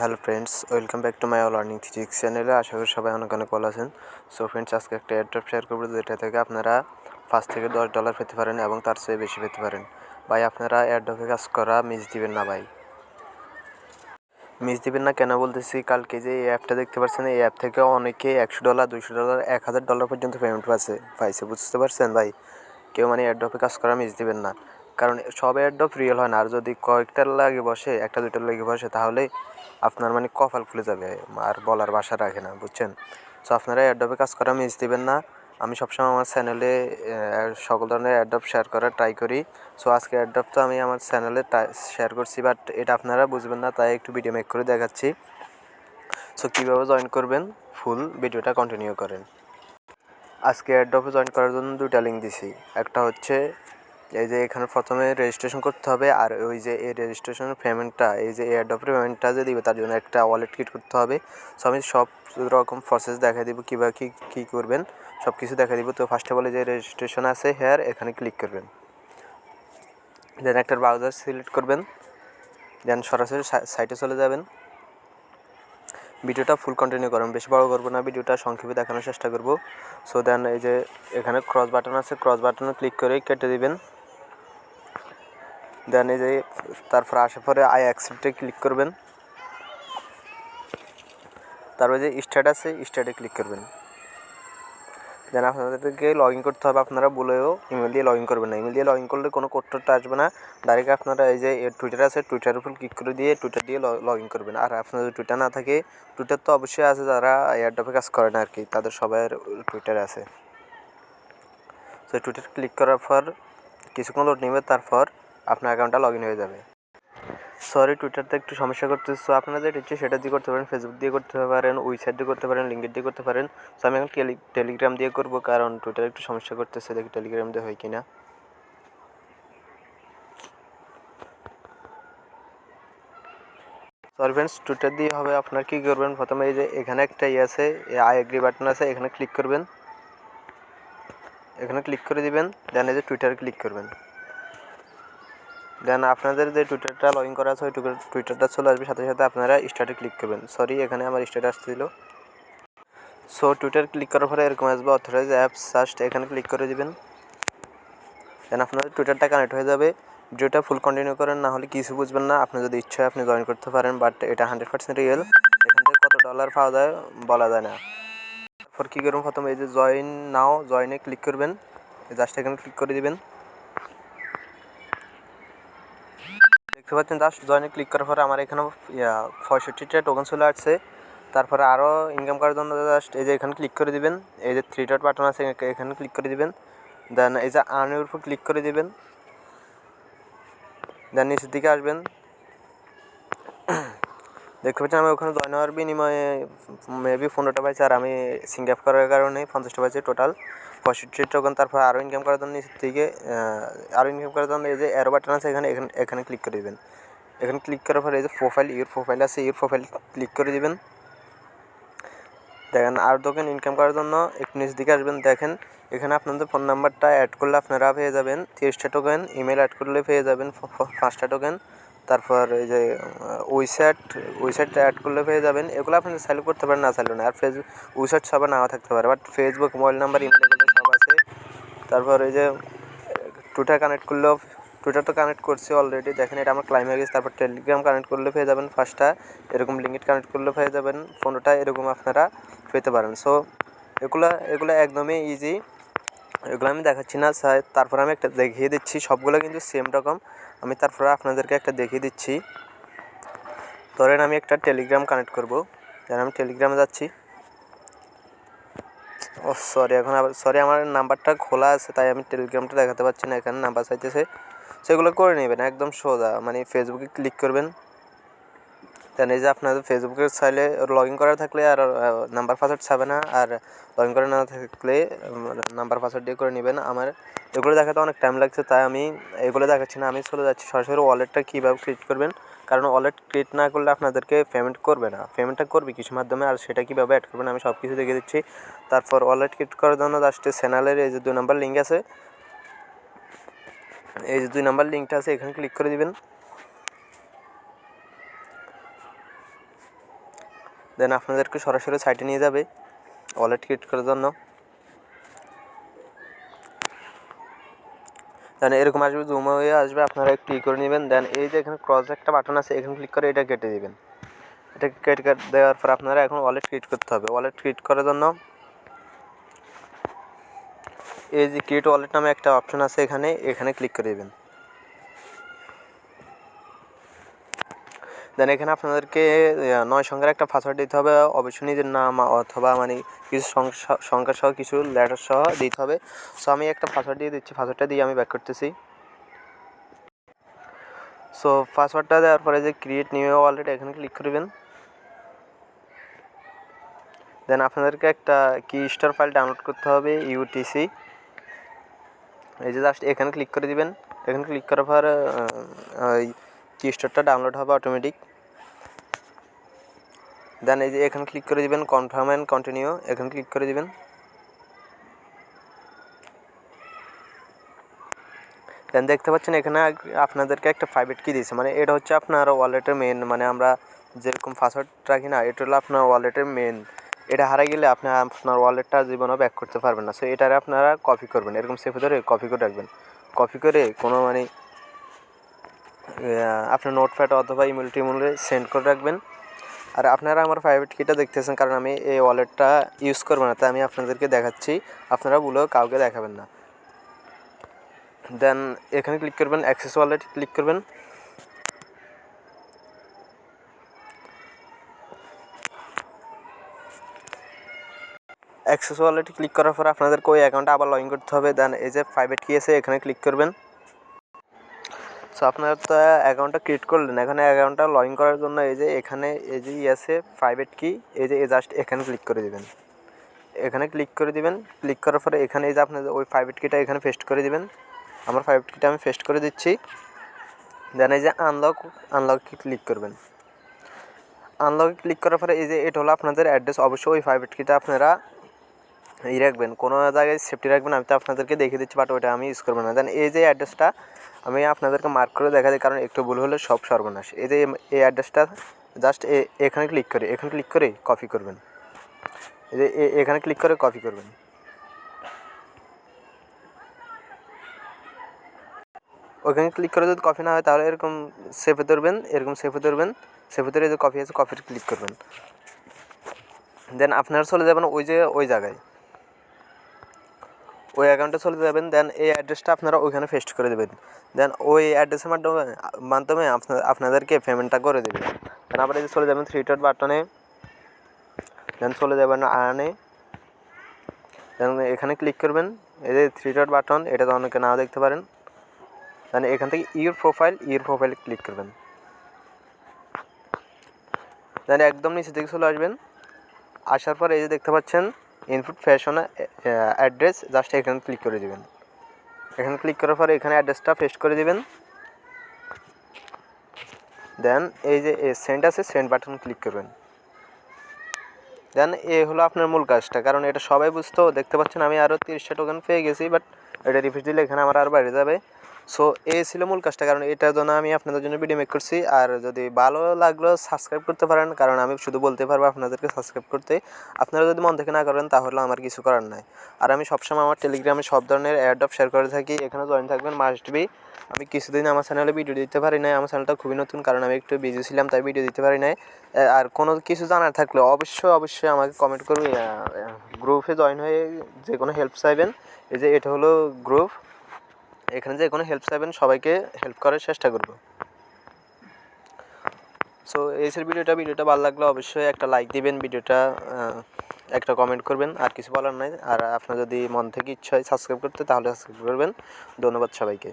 Hello friends, welcome back to my learning physics চ্যানেলে। আশা করি সবাই অনেক অনেক ভালো আছেন। সো ফ্রেন্ডস, আজকে একটা এয়ারড্রপ শেয়ার করবো যেটা থেকে আপনারা $5 থেকে $10 পেতে পারেন এবং তার চেয়ে বেশি পেতে পারেন। ভাই, আপনারা এয়ারড্রপে কাজ করা মিস দিবেন না ভাই। মিস দিবেন না কেন বলতেছি, কালকে যে এই অ্যাপটা দেখতে পাচ্ছেন, এই অ্যাপ থেকে অনেকে $100, $200, $1000 পর্যন্ত পেমেন্ট পাইছে, বুঝতে পারছেন ভাই। কেউ মানে এয়ারড্রপে কাজ করা মিস দিবেন না, কারণ সব এয়ারড্রপ রিয়েল হয় না। আর যদি কয়েকটার লাগে বসে, একটা দুইটার লাগে বসে, তাহলে আপনার মানে কপাল খুলে যাবে, আর বলার ভাষা রাখে না, বুঝছেন। সো আপনারা এয়ারড্রপে কাজ করা মিস দিবেন না। আমি সবসময় আমার চ্যানেলে সকল ধরনের এয়ারড্রপ শেয়ার করার ট্রাই করি। সো আজকে এয়ারড্রপ তো আমি আমার চ্যানেলে শেয়ার করছি, বাট এটা আপনারা বুঝবেন না, তাই একটু ভিডিও মেক করে দেখাচ্ছি। সো কীভাবে জয়েন করবেন, ফুল ভিডিওটা কন্টিনিউ করেন। আজকে এয়ারড্রপে জয়েন করার জন্য দুইটা লিঙ্ক দিছি। একটা হচ্ছে এই যে এখানে প্রথমে রেজিস্ট্রেশন করতে হবে, আর ওই যে এই রেজিস্ট্রেশনের পেমেন্টটা, এই যে এয়ারড্রপের পেমেন্টটা যে দিবে তার জন্য একটা ওয়ালেট ক্রিয়েট করতে হবে। সো আমি সব রকম প্রসেস দেখা দিব, কীভাবে কী করবেন সব কিছু দেখা দিব। তো ফার্স্ট অফ অল যে রেজিস্ট্রেশন আছে হেয়ার, এখানে ক্লিক করবেন। দেন একটা ব্রাউজার সিলেক্ট করবেন, দেন সরাসরি সাইটে চলে যাবেন। ভিডিওটা ফুল কন্টিনিউ করুন, বেশি বড় করবো না, ভিডিওটা সংক্ষেপে দেখানোর চেষ্টা করব। সো দেন এই যে এখানে ক্রস বাটন আছে, ক্রস বাটনে ক্লিক করে কেটে দিবেন। দেন এই যে তারপর আসার পরে আই অ্যাকসেপ্টে ক্লিক করবেন। তারপরে যে স্টার্ট আছে, স্টার্টে ক্লিক করবেন। দেন আপনাদেরকে লগ ইন করতে হবে। আপনারা বলেও ইমেল দিয়ে লগ ইন করবেন না। ইমেল দিয়ে লগ ইন করলে কোনো কোডটা আসবে না। ডাইরেক্ট আপনারা এই যে টুইটার আছে, টুইটারের উপর ক্লিক করে দিয়ে টুইটার দিয়ে লগ ইন করবেন। আর আপনার যদি টুইটার না থাকে, টুইটার তো অবশ্যই আছে, যারা এয়ারড্রপে কাজ করে না আর কি, তাদের সবার টুইটার আছে। তো টুইটার ক্লিক করার পর কিছুক্ষণ লোড নেবে, তারপর আপনার অ্যাকাউন্টটা লগ ইন হয়ে যাবে। সরি, টুইটারতে একটু সমস্যা করতেছে। সো আপনারা যেটা ইচ্ছে সেটা দিয়ে করতে পারেন, ফেসবুক দিয়ে করতে পারেন, ওয়েবসাইট দিয়ে করতে পারেন, লিঙ্কড দিয়ে করতে পারেন। সো আমি এখন টেলিগ্রাম দিয়ে করবো, কারণ টুইটারে একটু সমস্যা করতেছে, দেখি টেলিগ্রাম দিয়ে হয় কিনা। সরি ফ্রেন্ডস, টুইটার দিয়ে হবে। আপনার কী করবেন, প্রথমে এই যে এখানে একটা আছে, আই এগ্রি বাটন আছে, এখানে ক্লিক করবেন। এখানে ক্লিক করে দিবেন। দেন এই যে টুইটারে ক্লিক করবেন। দেন আপনাদের যে টুইটারটা লগ ইন করা আছে, ওই টুইটারটা চলে আসবে, সাথে সাথে আপনারা স্টার্টে ক্লিক করবেন। সরি, এখানে আমার স্টার্ট আসছিল। সো টুইটার ক্লিক করার পরে এরকম আসবে অথরাইজ অ্যাপস সার্চ, এখানে ক্লিক করে দিবেন। দেন আপনাদের টুইটারটা কানেক্ট হয়ে যাবে। ভিডিওটা ফুল কন্টিনিউ করেন, না হলে কিছু বুঝবেন না। আপনি যদি ইচ্ছা হয় আপনি জয়েন করতে পারেন, বাট এটা 100% রিয়েল। এখান থেকে কত ডলার পাওয়া যায় বলা যায় না। তারপর কী করবেন, প্রথমে এই যে জয়েন নাও, জয়েনে ক্লিক করবেন। জাস্ট এখানে ক্লিক করে দিবেন। দেখতে পাচ্ছেন, জাস্ট জয়েনে ক্লিক করার পরে আমার এখানে 65টা টোকেন চলে আসছে। তারপরে আরও ইনকাম করার জন্য জাস্ট এই যে এখানে ক্লিক করে দিবেন। এই যে 3 ডট বাটন আছে, এখানে ক্লিক করে দিবেন। দেন এই যে আর্নের উপর ক্লিক করে দিবেন। দেন নিচের দিকে আসবেন। দেখতে পাচ্ছেন আমি ওখানে জয়েন হওয়ার বিনিময়ে মেবি 15টা পাইছি, আর আমি সিঙ্ক আপ করার কারণে 50টা পাইছি, টোটাল 65 টোকেন। তারপর আরও ইনকাম করার জন্য নিচের দিকে আরও ইনকাম করার জন্য এই যে অ্যারো বাটন আছে, এখানে ক্লিক করে দেবেন। এখানে ক্লিক করার পরে এই যে ইউর প্রোফাইল আছে, ইউর প্রোফাইল ক্লিক করে দিবেন। দেখেন আর টোকেন ইনকাম করার জন্য একটু নিচ দিকে আসবেন। দেখেন এখানে আপনাদের ফোন নাম্বারটা অ্যাড করলে আপনারা পেয়ে যাবেন 30টা টোকেন, ইমেল অ্যাড করলে পেয়ে যাবেন 5টা টোকেন। তারপর এই যে ওয়েবসাইট অ্যাড করলে পেয়ে যাবেন। এগুলো আপনি চাইলে করতে পারেন, না চাইলে না। আর ওয়েবসাইট সবার নাও থাকতে পারে, but Facebook, mobile number, email এগুলো সব আছে। তারপর এই যে টুইটার কানেক্ট করলেও, টুইটার তো কানেক্ট করছি অলরেডি, দেখেন এটা আমার ক্লাইম হয়ে গেছে। তারপর টেলিগ্রাম কানেক্ট করলে পেয়ে যাবেন 5টা, এরকম লিঙ্কড কানেক্ট করলে পেয়ে যাবেন 15টা, এরকম আপনারা পেতে পারেন। সো এগুলো একদমই ইজি, এগুলো আমি দেখাচ্ছি না। তারপর আমি একটা দেখিয়ে দিচ্ছি, সবগুলো কিন্তু সেম রকম। আমি তারপরে আপনাদেরকে একটা দেখিয়ে দিচ্ছি। ধরেন আমি একটা টেলিগ্রাম কানেক্ট করব, যেন আমি টেলিগ্রামে যাচ্ছি। ও সরি, এখন আবার সরি, আমার নাম্বারটা খোলা আছে, তাই আমি টেলিগ্রামটা দেখাতে পারছি না। এখানে নাম্বার চাইতেছে, সেগুলো করে নেবেন একদম সোজা। মানে ফেসবুকে ক্লিক করবেন। দেন এই যে আপনাদের ফেসবুকে চাইলে লগ ইন করা থাকলে আর নাম্বার পাসওয়ার্ড চাবে না, আর লগ ইন করা না থাকলে নাম্বার পাসওয়ার্ড দিয়ে করে নেবেন। আমার এগুলো দেখাতে অনেক টাইম লাগছে, তাই আমি এগুলো দেখাচ্ছি না। আমি চলে যাচ্ছি সরাসরি ওয়ালেটটা কীভাবে ক্রিয়েট করবেন, কারণ ওয়ালেট ক্রিয়েট না করলে আপনাদেরকে পেমেন্ট করবে না। পেমেন্টটা করবে কিছু মাধ্যমে, আর সেটা কীভাবে অ্যাড করবেন আমি সব কিছু দেখিয়ে দিচ্ছি। তারপর ওয়ালেট ক্রিয়েট করার জন্য জাস্ট চ্যানেলের এই যে 2 নম্বর লিঙ্ক আছে, এই যে 2 নম্বর লিঙ্কটা আছে, এখানে ক্লিক করে দিবেন। দেন আপনাদেরকে সরাসরি সাইটে নিয়ে যাবে ওয়ালেট ক্রিয়েট করার জন্য। দেন এরকম আসবে, জুম হয়ে আসবে, আপনারা একটু করে নেবেন। দেন এই যে এখানে ক্রস একটা বাটন আছে, এখানে ক্লিক করে এটা কেটে দেবেন। এটা কেটে দেওয়ার পর আপনারা এখন ওয়ালেট ক্রিয়েট করতে হবে। ওয়ালেট ক্রিয়েট করার জন্য এই যে ক্রিয়েট ওয়ালেট নামে একটা অপশন আছে, এখানে ক্লিক করে দেবেন। দেন এখানে আপনাদেরকে 9 সংখ্যার একটা পাসওয়ার্ড দিতে হবে, অবশ্যই নিজের নাম অথবা মানে কিছু সংখ্যা সহ কিছু লেটার সহ দিতে হবে। সো আমি একটা পাসওয়ার্ড দিয়ে দিচ্ছি, পাসওয়ার্ডটা দিয়ে আমি ব্যাক করতেছি। সো পাসওয়ার্ডটা দেওয়ার পরে যে ক্রিয়েট নিউ ওয়ালেট এখানে ক্লিক করবেন। দেন আপনাদেরকে একটা কি স্টার ফাইল ডাউনলোড করতে হবে, ইউটিসি। এই যে জাস্ট এখানে ক্লিক করে দিবেন। এখানে ক্লিক করার পর কি স্টারটা ডাউনলোড হবে অটোমেটিক। দেন এই যে এখানে ক্লিক করে দিবেন, কনফার্ম অ্যান্ড কন্টিনিউ, এখানে ক্লিক করে দিবেন। দেন দেখতে পাচ্ছেন এখানে আপনাদেরকে একটা প্রাইভেট কি দিয়েছে, মানে এটা হচ্ছে আপনার ওয়ালেটের মেন, মানে আমরা যেরকম পাসওয়ার্ড রাখি না, এটা হলো আপনার ওয়ালেটের মেন। এটা হারিয়ে গেলে আপনার ওয়ালেটটা জীবনও ব্যাক করতে পারবেন না। সো এটারে আপনারা কপি করবেন, এরকম সেভ ধরে কপি করে রাখবেন। কপি করে কোনো মানে আপনার নোটপ্যাড অথবা ইমেল টিমেলে সেন্ড করে রাখবেন। আর আপনারা আমার প্রাইভেট কিটা দেখতেছেন, কারণ আমি এই ওয়ালেটটা ইউজ করবো না, তাই আমি আপনাদেরকে দেখাচ্ছি, আপনারা বলেও কাউকে দেখাবেন না। দেন এখানে ক্লিক করবেন, অ্যাক্সেস ওয়ালেট ক্লিক করবেন। অ্যাক্সেস ওয়ালেটে ক্লিক করার পর আপনাদেরকে ওই অ্যাকাউন্টে আবার লগ ইন করতে হবে। দেন এই যে প্রাইভেট কি আছে এখানে ক্লিক করবেন। সো আপনারা তো অ্যাকাউন্টটা ক্রিয়েট করলেন, এখানে অ্যাকাউন্টটা লগ ইন করার জন্য এই যে এখানে এই যে আছে প্রাইভেট কি, এই যে জাস্ট এখানে ক্লিক করে দেবেন। এখানে ক্লিক করে দিবেন। ক্লিক করার পরে এখানে এই যে আপনাদের ওই প্রাইভেট কিটা এখানে পেস্ট করে দিবেন। আমার প্রাইভেট কিটা আমি পেস্ট করে দিচ্ছি। দেন এই যে আনলকে ক্লিক করবেন। আনলকে ক্লিক করার পরে এই যে এটা হলো আপনাদের অ্যাড্রেস। অবশ্যই ওই প্রাইভেট কিটা আপনারা রাখবেন, কোনো জায়গায় সেফটি রাখবেন। আমি তো আপনাদেরকে দেখিয়ে দিচ্ছি, বাট ওইটা আমি ইউজ করবো না। দেন এই যে অ্যাড্রেসটা আমি আপনাদেরকে মার্ক করে দেখা দিই, কারণ একটু ভুল হলে সব সর্বনাশ। এই যে এই অ্যাড্রেসটা জাস্ট এখানে ক্লিক করে কপি করবেন। এই যে এখানে ক্লিক করে কপি করবেন। ওখানে ক্লিক করে যদি কপি না হয় তাহলে এরকম সেভে ধরবেন, সেভে ধরে যে কপি আছে কপিতে ক্লিক করবেন। দেন আপনারা চলে যাবেন ওই জায়গায়, ওই অ্যাকাউন্টে চলে যাবেন। দেন এই অ্যাড্রেসটা আপনারা ওইখানে পেস্ট করে দেবেন। দেন ওই অ্যাড্রেসের মাধ্যমে আপনাদেরকে পেমেন্টটা করে দেবেন। দেন আবার এই যে চলে যাবেন থ্রি ডট বাটনে, দেন চলে যাবেন আর্নে। দেন এখানে ক্লিক করবেন, এই যে থ্রি ডট বাটন, এটা তো অনেকে নাও দেখতে পারেন। দেন এখান থেকে ইউর প্রোফাইল ক্লিক করবেন। দেন একদম নিচে দিকে চলে আসবেন। আসার পর এই যে দেখতে পাচ্ছেন ইনপুট ফ্যাশন অ্যাড্রেস, জাস্ট এখানে ক্লিক করে দেবেন। এখানে ক্লিক করার পরে এখানে অ্যাড্রেসটা পেস্ট করে দেবেন। দেন এই যে সেন্ড আছে, সেন্ড বাটন ক্লিক করবেন। দেন এ হলো আপনার মূল কাজটা, কারণ এটা সবাই বুঝতো। দেখতে পাচ্ছেন আমি আরও 30টা টোকেন পেয়ে গেছি, বাট এটা রিফ্রেশ দিলে এখানে আমার আরও বাইরে যাবে। সো এই ছিল মূল কাজটা, কারণ এটার জন্য আমি আপনাদের জন্য ভিডিও মেক করছি। আর যদি ভালো লাগলো সাবস্ক্রাইব করতে পারেন, কারণ আমি শুধু বলতে পারবো আপনাদেরকে সাবস্ক্রাইব করতে। আপনারা যদি মন থেকে না করেন তাহলে আমার কিছু করার নাই। আর আমি সবসময় আমার টেলিগ্রামে সব ধরনের এয়ারড্রপ শেয়ার করে থাকি, এখানে জয়েন থাকবেন মাস্ট বি। আমি কিছুদিন আমার চ্যানেলে ভিডিও দিতে পারি নাই, আমার চ্যানেলটা খুবই নতুন, কারণ আমি একটু বিজি ছিলাম, তাই ভিডিও দিতে পারি নাই। আর কোনো কিছু জানার থাকলে অবশ্যই আমাকে কমেন্ট করুন। গ্রুপে জয়েন হয়ে যে কোনো হেল্প চাইবেন। এই যে এটা হলো গ্রুপ, এখানে যে কোনো হেল্প চাইবেন, সবাইকে হেল্প করার চেষ্টা করব। সো এই ভিডিওটা ভালো লাগলে অবশ্যই একটা লাইক দিবেন, ভিডিওটা একটা কমেন্ট করবেন। আর কিছু বলার নাই। আর আপনার যদি মন থেকে ইচ্ছা হয় সাবস্ক্রাইব করতে তাহলে সাবস্ক্রাইব করবেন। ধন্যবাদ সবাইকে।